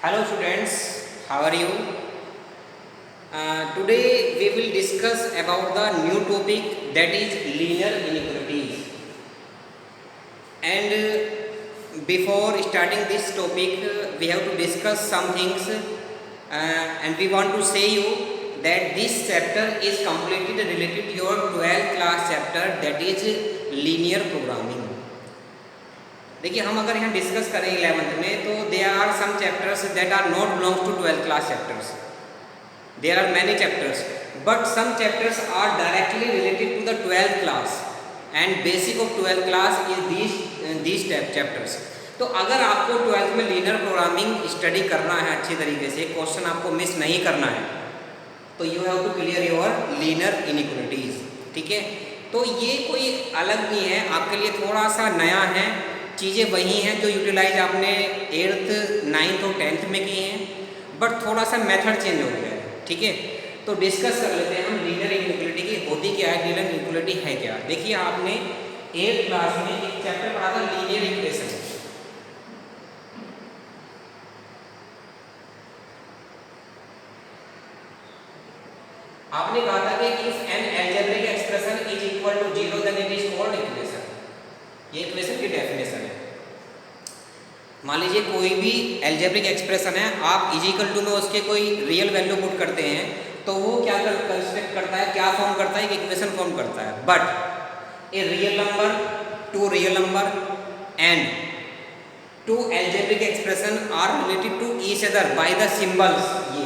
Hello students, how are you? Today we will discuss about the new topic, that is linear inequalities. And before starting this topic, we have to discuss some things, and we want to say you that this chapter is completely related to your 12th class chapter, that is linear programming. देखिए, हम अगर यहाँ discuss करें 11th में, तो there are some chapters that are not belongs to 12th class chapters. There are many chapters, but some chapters are directly related to the 12th class, and basic of 12th class is these chapters. तो अगर आपको 12th में linear programming study करना है अच्छी तरीके से, question आपको मिस नहीं करना है, तो you have to clear your linear inequalities. ठीक है, तो ये कोई अलग नहीं है, आपके लिए थोड़ा सा नया है. चीज़ें वही हैं जो यूटिलाइज आपने 8th, 9th और 10th में की हैं, बट थोड़ा सा मेथड चेंज हो गया है. ठीक है, तो डिस्कस कर लेते हैं हम लीनियर इनइक्वालिटी की होती क्या है, लीनियर इनइक्वालिटी है क्या. देखिए, आपने 8th क्लास में एक चैप्टर पढ़ा था लीनियर इक्वेशन. आपने कहा था कि if an algebraic expression is equal to 0 then it is called equation. ये इक्वेशन की डेफिनेशन है. मान लीजिए कोई भी अलजेब्रिक एक्सप्रेशन है, आप इजिकल टू में उसके कोई रियल वैल्यू पुट करते हैं, तो वो क्या कंस्ट्रक्ट करता है, क्या फॉर्म करता है, एक इक्वेशन फॉर्म करता है. But a real number, two real number and two algebraic expression are related to each other by the symbols. ये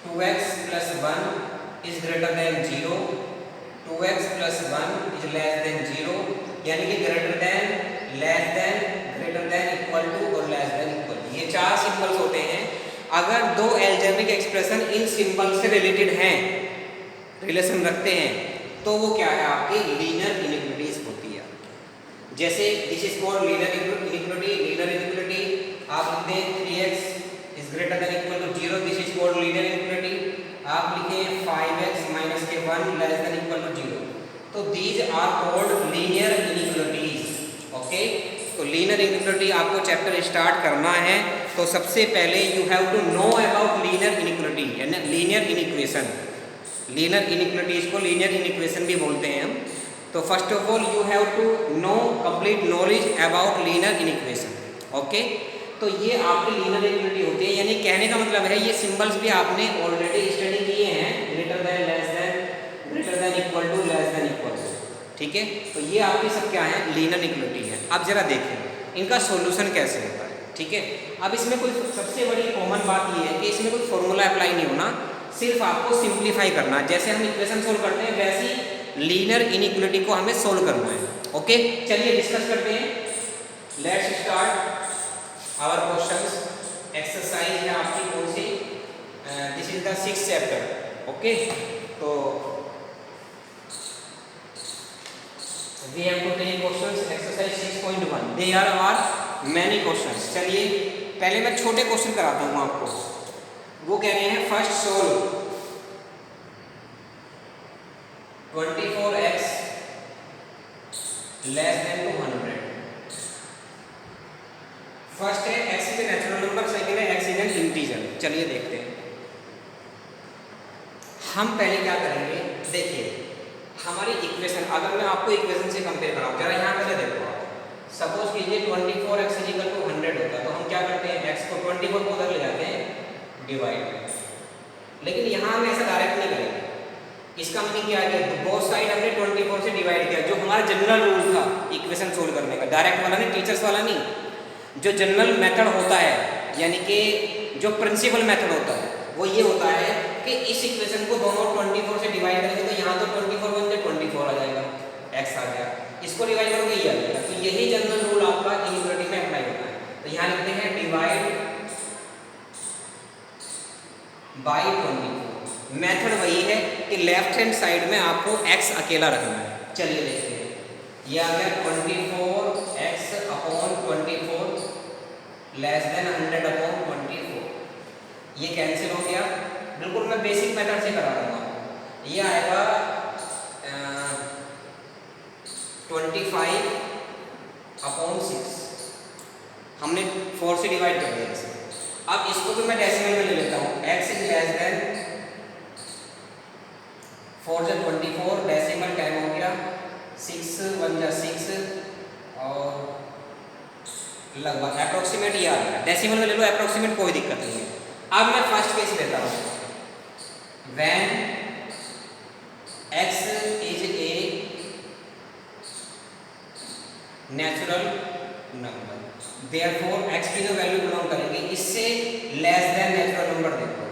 2x plus 1 is greater than 0, 2x plus 1 is less than 0, यानी कि greater than, less than, greater than, equal to और less than equal. ये चार symbols होते हैं. अगर दो अलजेब्रिक एक्सप्रेशन इन सिंबल से रिलेटेड हैं, रिलेशन रखते हैं, तो वो क्या है, आपकी लीनियर इनइक्वालिटीज होती है. जैसे this is called linear inequality. Linear inequality आप लिखते हैं 3x is greater than equal to 0, this is called linear inequality. आप लिखें 5x माइनस के 1 लेस देन इक्वल टू 0, तो these are called linear inequalities. Okay, तो लीनियर इनइक्वालिटी आपको chapter start करना है, तो सबसे पहले you have to know about linear inequality यानी लीनियर इनइक्वेशन. लीनियर इनइक्वालिटीज को लीनियर इनइक्वेशन भी बोलते हैं हम. तो first of all you have to know complete knowledge about linear inequation. Okay, तो ये आपकी लीनियर इनइक्वालिटी होती है, यानी कहने का मतलब है ये सिंबल्स भी आपने ऑलरेडी स्टडी किए हैं, greater than, less than, greater than, equal to, less than equal to. ठीक है, तो ये आपकी सब क्या है, लीनियर इनइक्वालिटी है. अब जरा देखें इनका सॉल्यूशन कैसे होता है. ठीक है, अब इसमें कोई सबसे बड़ी कॉमन बात ये है कि इसमें कोई फॉर्मूला अप्लाई नहीं होना, सिर्फ आपको सिंप्लीफाई करना. जैसे हम इक्वेशन सोल्व करते हैं, वैसी लीनियर इनइक्वालिटी को हमें सोल्व करना है. ओके, चलिए डिस्कस करते हैं. Let's start our questions. Exercise है आपकी कौन सी, this is the 6th chapter. Okay, तो we have to take questions exercise 6.1. there are many questions. चलिए पहले मैं छोटे क्वेश्चन कराता हूँ आपको. वो कह रहे हैं first solve 24x less than 200. First है x is a natural number, second है x इज एन इंटीजर. चलिए देखते हैं. हम पहले क्या करेंगे, देखिए हमारी इक्वेशन, अगर मैं आपको इक्वेशन से कंपेयर कराऊं, जरा यहाँ पहले देखो आप. सपोज कीजिए 24x इक्वल टू 100 होता है, तो हम क्या करते हैं, x को 24 को उधर ले जाते हैं डिवाइड. लेकिन यहाँ हम ऐसा डायरेक्ट नहीं करेंगे. इसका मीनिंग क्या है, बोथ साइड हमने 24 से डिवाइड किया, जो हमारा जनरल रूल था इक्वेशन सोल्व करने का, डायरेक्ट वाला नहीं, टीचर्स वाला नहीं. जो जनरल मेथड होता है, यानी कि जो प्रिंसिपल मेथड होता है, वो ये होता है कि इस इक्वेशन को दोनों 24 से डिवाइड करेंगे, तो यहाँ तो 24 बन जाए, 24 आ जाएगा, x आ गया. इसको डिवाइड करोगे ये आ जाएगा. तो यही जनरल रूल आपका इनइक्वालिटी में अप्लाई होता है. तो यहाँ लिखते हैं डिवाइड बाय 24. मेथड वही है कि लेफ्ट हैंड साइड में आपको x अकेला रखना है. चलिए देखते हैं. ये आ गया 24x upon 24 less than 100 upon 24. ये कैंसिल हो गया. बिल्कुल मैं बेसिक मेथड से करा रहा हूँ. ये आएगा 25 अपॉन 6. हमने 4 से डिवाइड कर दिया इसे. अब इसको भी मैं डेसिमल में ले लेता हूँ। x इज लेस देन 4 जा 24, डेसिमल 10 हो गया, 6 1 जा 6 और लगभग अप्रोक्सीमेट ये आ गया। डेसिमल में ले लो, अप्रोक्सीमेट कोई दिक्कत नहीं है। अब मैं फर्स्ट केस लेता हूँ, when x is a natural number, therefore x की जो वैल्यू बिलोंग करेगी इससे लेस देन नेचुरल नंबर देखो,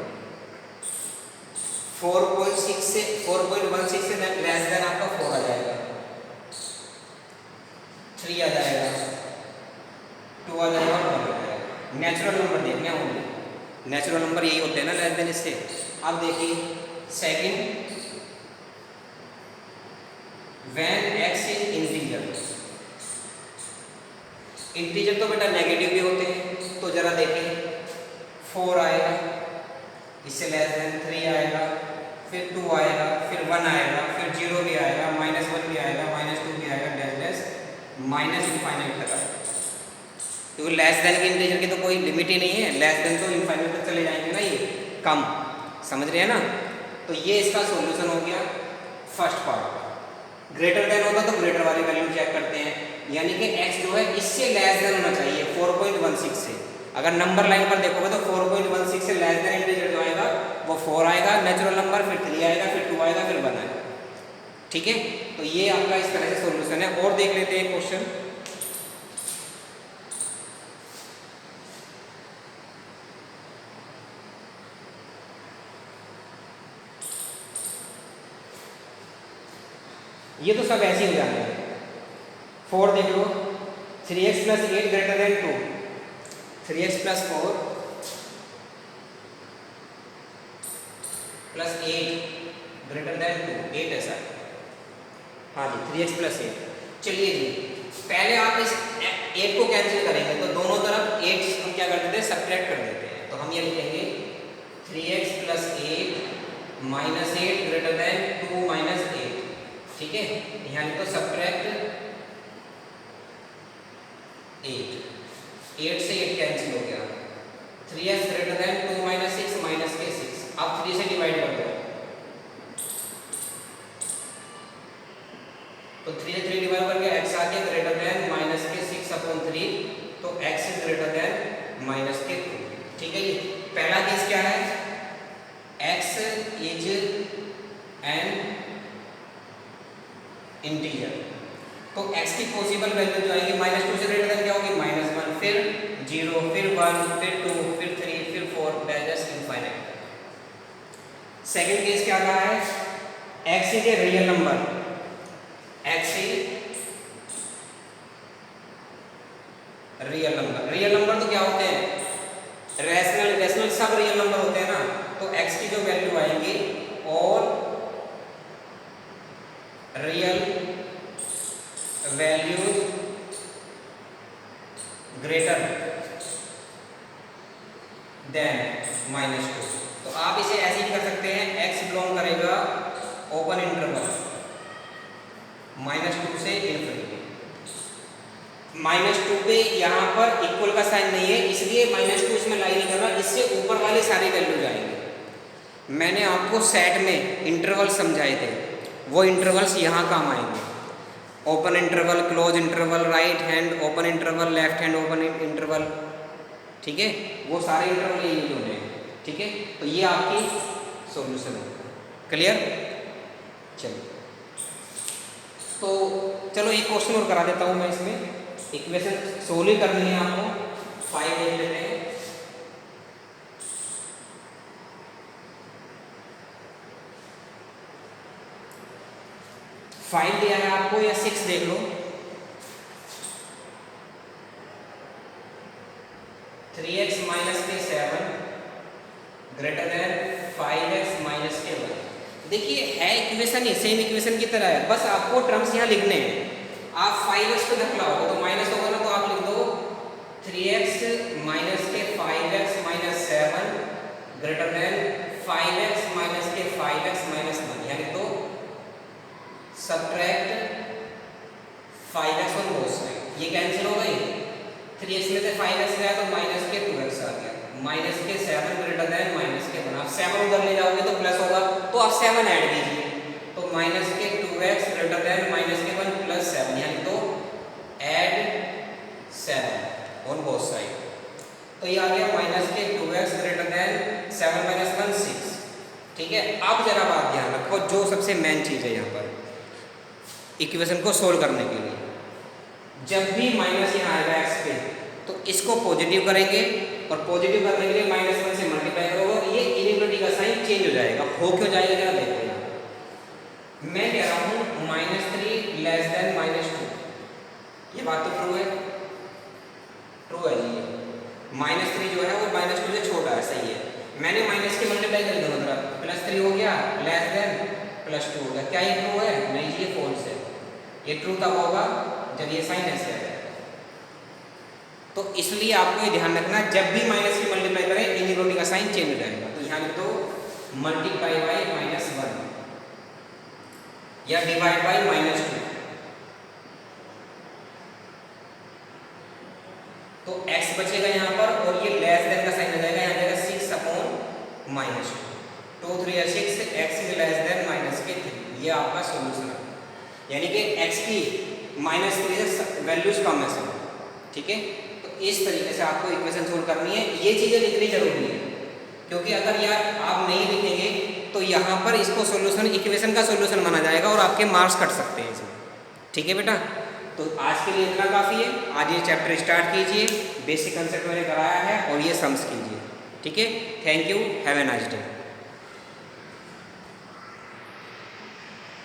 4.16 से 4.16 से लेस देन आपका 4 आ जाएगा, 3 आ जाएगा, 2 आ जाएगा और 1 आ जाएगा। नेचुरल नंबर देखने होंगे, नेचुरल नंबर यही होते हैं ना लेस देन इससे। अब देखिए second, when x is integer, integer तो बेटा नेगेटिव भी होते हैं, तो जरा देखिए 4 आएगा, इससे लेस देन 3 आएगा, फिर 2 आएगा, फिर 1 आएगा, फिर 0 भी आएगा, -1 भी आएगा, -2 भी आएगा, डैश डैश माइनस इनफाइनाइट तक आएगा। क्योंकि लेस देन के इंटीजर की तो कोई लिमिट ही नहीं है, लेस देन तो इनफाइनाइट तक चले जाएंगे ना, ये कम, समझ रहे हैं ना। तो ये इसका सॉल्यूशन हो गया फर्स्ट पार्ट का। ग्रेटर देन होगा तो ग्रेटर वाली वैल्यू चेक करते हैं, यानी कि x जो है इससे लेस देन होना चाहिए 4.16 से। अगर नंबर लाइन पर देखोगे तो 4.16 से लेस देन इंटीजर जो आएगा वो 4 आएगा नेचुरल नंबर, फिर 3 आएगा, फिर 2 आएगा, फिर 1 आएगा। ठीक है, तो ये आपका इस तरह से सॉल्यूशन है। और देख लेते हैं क्वेश्चन, ये तो सब ऐसे ही हो जाएंगे। 4 देख लो, 3x + 8 greater than 2, 3x + 4 + 8 greater than 2, 8 ऐसा, हाँ जी 3x + 8। चलिए जी, पहले आप इस 8 को कैंसिल करेंगे तो दोनों तरफ 8 हम क्या कर देते हैं, सब्ट्रैक्ट कर देते हैं। तो हम ये लिखेंगे 3x + 8 -8 ग्रेटर देन 2 - 8। ठीक है, यहाँ लिखो सब्ट्रैक्ट 8, 8 से 8 कैंसिल हो गया, 3x ग्रेटर देन 2 - 6 - 6। अब 3 से डिवाइड कर दो, तो 3 से 3 डिवाइड करके x आ गया ग्रेटर देन -6/3, तो x इज ग्रेटर देन -2। ठीक है जी, पहला केस क्या है, x इज एन इंटीजर, तो x की पॉसिबल वैल्यू जो आएगी -2 से ग्रेटर देन क्या होगी, -1, फिर 0, फिर 1, फिर 2, फिर 3, फिर 4, डैश इनफाइनाइट। सेकंड केस क्या कहा है, x is a real number, x is real number. Real number तो क्या होते हैं, रैशनल, रैशनल सब रियल नंबर होते हैं ना। तो x की जो वैल्यू आएंगी और रियल वैल्यूज ग्रेटर देन -2। तो आप इसे ऐसे ही कर सकते हैं, x बिलोंग करेगा ओपन इंटरवल -2 से इनफिनिटी। -2 पे यहाँ पर इक्वल का साइन नहीं है, इसलिए -2 इसमें लाई नहीं कर रहा, इससे ऊपर वाले सारे वैल्यू जाएंगे। मैंने आपको सेट में इंटरवल समझाए थे, वो इंटरवल्स यहाँ काम आएंगे, open interval, close interval, right hand open interval, left hand open interval. ठीक है, वो सारे इंटरवल ये यूज होने हैं। ठीक है, तो ये आपकी सॉल्यूशन है। क्लियर, चलिए तो चलो एक क्वेश्चन और करा देता हूँ मैं, इसमें इक्वेशन सोल्व ही करनी है आपको। 5 देख लेते हैं, फाइव दिया है आपको या 6 देख लो। 3x - (7) greater than 5x - (1). देखिए है इक्वेशन ही सेम इक्वेशन की तरह है, बस आपको टर्म्स यहाँ लिखने हैं। आप 5x को रख लाओगे तो माइनस होगा ना, तो आप लिख दो 3x - (5x - 7) greater than 5x - (5x - 1), यानी तो subtract 5x on both side. ये कैंसिल हो गई, 3x में से 5x गया तो -2x आ गया, माइनस के 7 ग्रेटर देन माइनस के 1। आप 7 उधर ले जाओगे तो प्लस होगा, तो आप 7 ऐड कीजिए, तो माइनस के 2x ग्रेटर देन माइनस के 1 प्लस 7, यानी तो ऐड 7 ऑन बोथ साइड। तो ये आ गया माइनस के 2x ग्रेटर देन 7 माइनस 1 6। ठीक है, अब जरा बात ध्यान रखो, जो सबसे मेन चीज़ है यहाँ पर इक्वेशन को सोल्व करने के लिए, जब भी माइनस यहाँ आएगा x पे तो इसको पॉजिटिव करेंगे, और पॉजिटिव करने के लिए -1 से मल्टीप्लाई करोगे, ये इनइक्वालिटी का साइन चेंज हो जाएगा। हो क्यों जाएगा जरा देखो यहाँ, मैं कह रहा हूँ -3 लेस देन -2, ये बात तो ट्रू है, ट्रू है जी। -3 जो है वो -2 से छोटा है, सही है। मैंने माइनस की मल्टीप्लाई कर दोनों तरफ, +3 हो गया लेस देन +2 हो गया। क्या ये ट्रू है? नहीं जी, ये फॉल्स है। ये ट्रू तब होगा जब ये साइन ऐसे आएगा। तो इसलिए आपको ये ध्यान रखना, जब भी माइनस की मल्टीप्लाई करें इनइक्वालिटी का साइन चेंज हो जाएगा। तो यहाँ लिख दो मल्टीप्लाई बाय -1 या डिवाइड बाय -2, तो x बचेगा यहाँ पर, और ये लेस देन का साइन हो जाएगा, यहाँ जाएगा 6/-2, 2 3 6, x इज लेस देन -3। ये आपका सॉल्यूशन है, यानी कि x की -3 से वैल्यूज कम है सब। ठीक है, तो इस तरीके से आपको इक्वेशन सोल्व करनी है। ये चीज़ें लिखनी जरूरी है, क्योंकि अगर यार आप नहीं लिखेंगे तो यहाँ पर इसको सॉल्यूशन, इक्वेशन का सॉल्यूशन माना जाएगा और आपके मार्क्स कट सकते हैं इसमें। ठीक है बेटा, तो आज के लिए इतना काफ़ी है। आज ये चैप्टर स्टार्ट कीजिए, बेसिक कंसेप्ट मैंने कराया है, और ये सम्स कीजिए। ठीक है, thank you, have a nice day.